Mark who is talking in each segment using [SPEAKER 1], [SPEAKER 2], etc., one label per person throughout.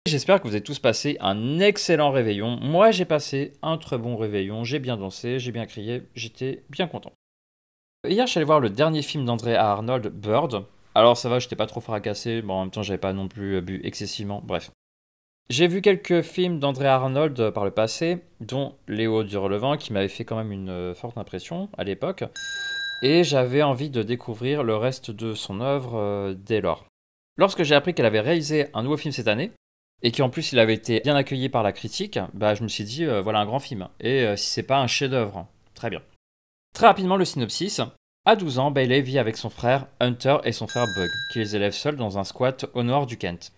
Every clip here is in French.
[SPEAKER 1] J'espère que vous avez tous passé un excellent réveillon. Moi, j'ai passé un très bon réveillon. J'ai bien dansé, j'ai bien crié, j'étais bien content. Hier, je suis allé voir le dernier film d'Andrea Arnold, Bird. Alors ça va, j'étais pas trop fracassé. Bon, en même temps, j'avais pas non plus bu excessivement. Bref. J'ai vu quelques films d'Andrea Arnold par le passé, dont Léo Durlevent, qui m'avait fait quand même une forte impression à l'époque. Et j'avais envie de découvrir le reste de son œuvre dès lors. Lorsque j'ai appris qu'elle avait réalisé un nouveau film cette année, et qu'en plus il avait été bien accueilli par la critique, bah je me suis dit voilà un grand film. Et si c'est pas un chef-d'œuvre, très bien. Très rapidement le synopsis. À 12 ans, Bailey vit avec son frère Hunter et son frère Bug, qui les élève seuls dans un squat au nord du Kent.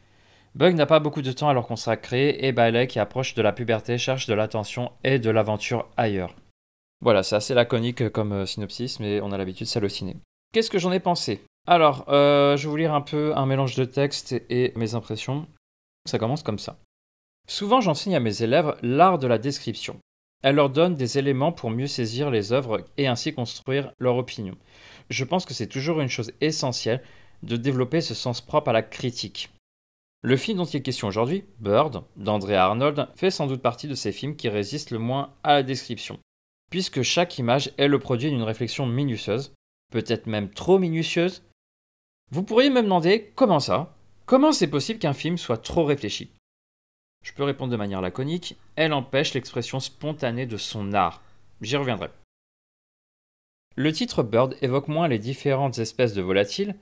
[SPEAKER 1] Bug n'a pas beaucoup de temps à leur consacrer et Bailey, qui approche de la puberté, cherche de l'attention et de l'aventure ailleurs. Voilà, c'est assez laconique comme synopsis, mais on a l'habitude de s'halluciner. Qu'est-ce que j'en ai pensé? Alors, je vais vous lire un peu un mélange de texte et mes impressions. Ça commence comme ça. Souvent, j'enseigne à mes élèves l'art de la description. Elle leur donne des éléments pour mieux saisir les œuvres et ainsi construire leur opinion. Je pense que c'est toujours une chose essentielle de développer ce sens propre à la critique. Le film dont il est question aujourd'hui, Bird, d'Andrea Arnold, fait sans doute partie de ces films qui résistent le moins à la description, puisque chaque image est le produit d'une réflexion minutieuse, peut-être même trop minutieuse. Vous pourriez me demander comment ça? Comment c'est possible qu'un film soit trop réfléchi? Je peux répondre de manière laconique, elle empêche l'expression spontanée de son art. J'y reviendrai. Le titre Bird évoque moins les différentes espèces de volatiles,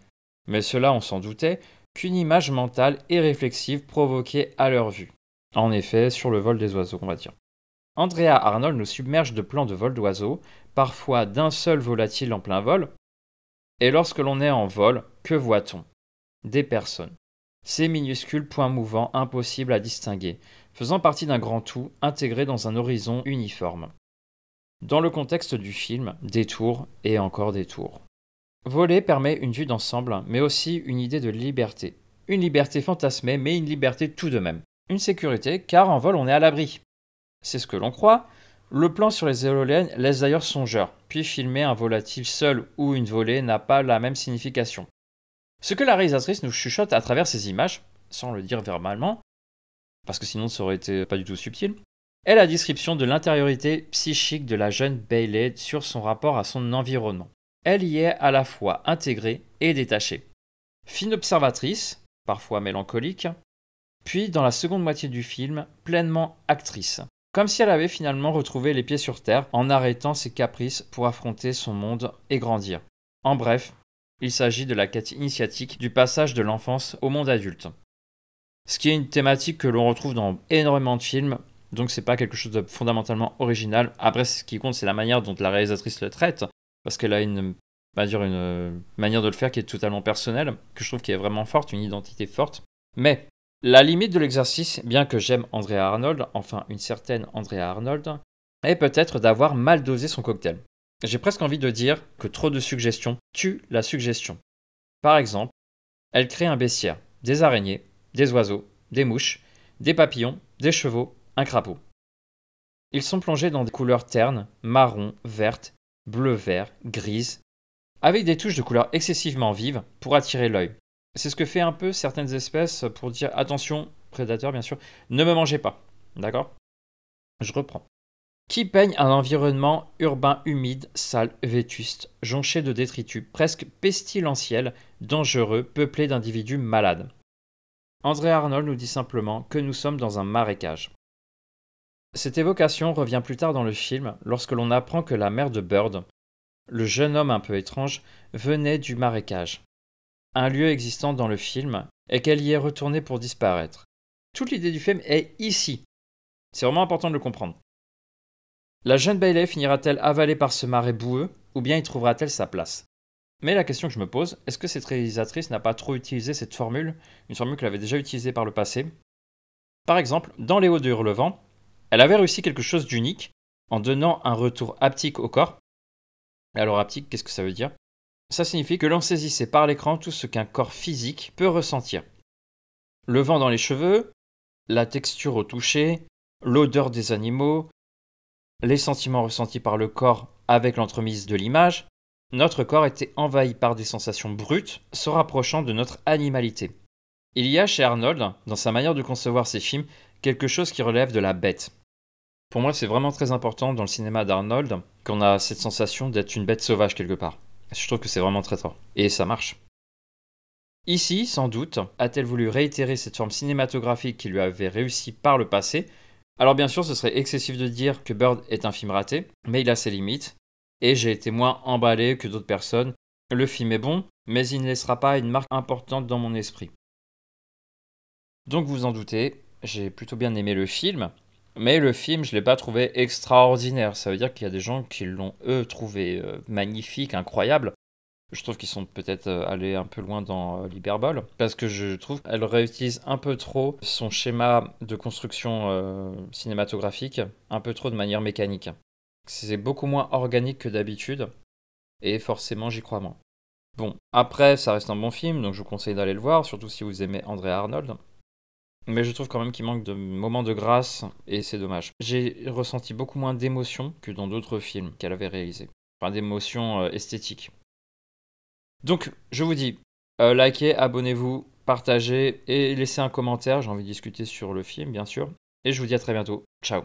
[SPEAKER 1] mais cela on s'en doutait, qu'une image mentale et réflexive provoquée à leur vue. En effet, sur le vol des oiseaux, on va dire. Andrea Arnold nous submerge de plans de vol d'oiseaux, parfois d'un seul volatile en plein vol. Et lorsque l'on est en vol, que voit-on? Des personnes. Ces minuscules points mouvants impossibles à distinguer, faisant partie d'un grand tout intégré dans un horizon uniforme. Dans le contexte du film, des tours et encore des tours. Voler permet une vue d'ensemble, mais aussi une idée de liberté. Une liberté fantasmée, mais une liberté tout de même. Une sécurité, car en vol on est à l'abri. C'est ce que l'on croit. Le plan sur les éoliennes laisse d'ailleurs songeur, puis filmer un volatile seul ou une volée n'a pas la même signification. Ce que la réalisatrice nous chuchote à travers ces images, sans le dire verbalement, parce que sinon ça aurait été pas du tout subtil, est la description de l'intériorité psychique de la jeune Bailey sur son rapport à son environnement. Elle y est à la fois intégrée et détachée. Fine observatrice, parfois mélancolique, puis dans la seconde moitié du film, pleinement actrice. Comme si elle avait finalement retrouvé les pieds sur terre en arrêtant ses caprices pour affronter son monde et grandir. En bref, il s'agit de la quête initiatique du passage de l'enfance au monde adulte. Ce qui est une thématique que l'on retrouve dans énormément de films, donc c'est pas quelque chose de fondamentalement original. Après, ce qui compte, c'est la manière dont la réalisatrice le traite, parce qu'elle a une manière de le faire qui est totalement personnelle, que je trouve qui est vraiment forte, une identité forte. Mais la limite de l'exercice, bien que j'aime Andrea Arnold, enfin une certaine Andrea Arnold, est peut-être d'avoir mal dosé son cocktail. J'ai presque envie de dire que trop de suggestions tue la suggestion. Par exemple, elle crée un bestiaire, des araignées, des oiseaux, des mouches, des papillons, des chevaux, un crapaud. Ils sont plongés dans des couleurs ternes, marron, verte, bleu-vert, grise, avec des touches de couleurs excessivement vives pour attirer l'œil. C'est ce que fait un peu certaines espèces pour dire attention, prédateurs bien sûr, ne me mangez pas. D'accord? Je reprends. Qui peigne un environnement urbain humide, sale, vétuste, jonché de détritus, presque pestilentiel, dangereux, peuplé d'individus malades. Andrea Arnold nous dit simplement que nous sommes dans un marécage. Cette évocation revient plus tard dans le film lorsque l'on apprend que la mère de Bird, le jeune homme un peu étrange, venait du marécage. Un lieu existant dans le film et qu'elle y est retournée pour disparaître. Toute l'idée du film est ici. C'est vraiment important de le comprendre. La jeune Bailey finira-t-elle avalée par ce marais boueux ou bien y trouvera-t-elle sa place? Mais la question que je me pose, est-ce que cette réalisatrice n'a pas trop utilisé cette formule, une formule qu'elle avait déjà utilisée par le passé? Par exemple, dans Les Hauts de Hurlevent, elle avait réussi quelque chose d'unique en donnant un retour haptique au corps. Alors haptique, qu'est-ce que ça veut dire? Ça signifie que l'on saisissait par l'écran tout ce qu'un corps physique peut ressentir. Le vent dans les cheveux, la texture au toucher, l'odeur des animaux, les sentiments ressentis par le corps avec l'entremise de l'image, notre corps était envahi par des sensations brutes se rapprochant de notre animalité. Il y a chez Arnold, dans sa manière de concevoir ses films, quelque chose qui relève de la bête. Pour moi, c'est vraiment très important dans le cinéma d'Arnold qu'on a cette sensation d'être une bête sauvage quelque part. Je trouve que c'est vraiment très fort. Et ça marche. Ici, sans doute, a-t-elle voulu réitérer cette forme cinématographique qui lui avait réussi par le passé. Alors bien sûr, ce serait excessif de dire que Bird est un film raté, mais il a ses limites, et j'ai été moins emballé que d'autres personnes. Le film est bon, mais il ne laissera pas une marque importante dans mon esprit. Donc vous en doutez, j'ai plutôt bien aimé le film, mais le film, je ne l'ai pas trouvé extraordinaire. Ça veut dire qu'il y a des gens qui l'ont, eux, trouvé magnifique, incroyable. Je trouve qu'ils sont peut-être allés un peu loin dans l'hyperbole, parce que je trouve qu'elle réutilise un peu trop son schéma de construction cinématographique, un peu trop de manière mécanique. C'est beaucoup moins organique que d'habitude, et forcément j'y crois moins. Bon, après, ça reste un bon film, donc je vous conseille d'aller le voir, surtout si vous aimez André Arnold. Mais je trouve quand même qu'il manque de moments de grâce, et c'est dommage. J'ai ressenti beaucoup moins d'émotions que dans d'autres films qu'elle avait réalisés. Enfin, d'émotions esthétiques. Donc, je vous dis, likez, abonnez-vous, partagez et laissez un commentaire. J'ai envie de discuter sur le film, bien sûr. Et je vous dis à très bientôt. Ciao.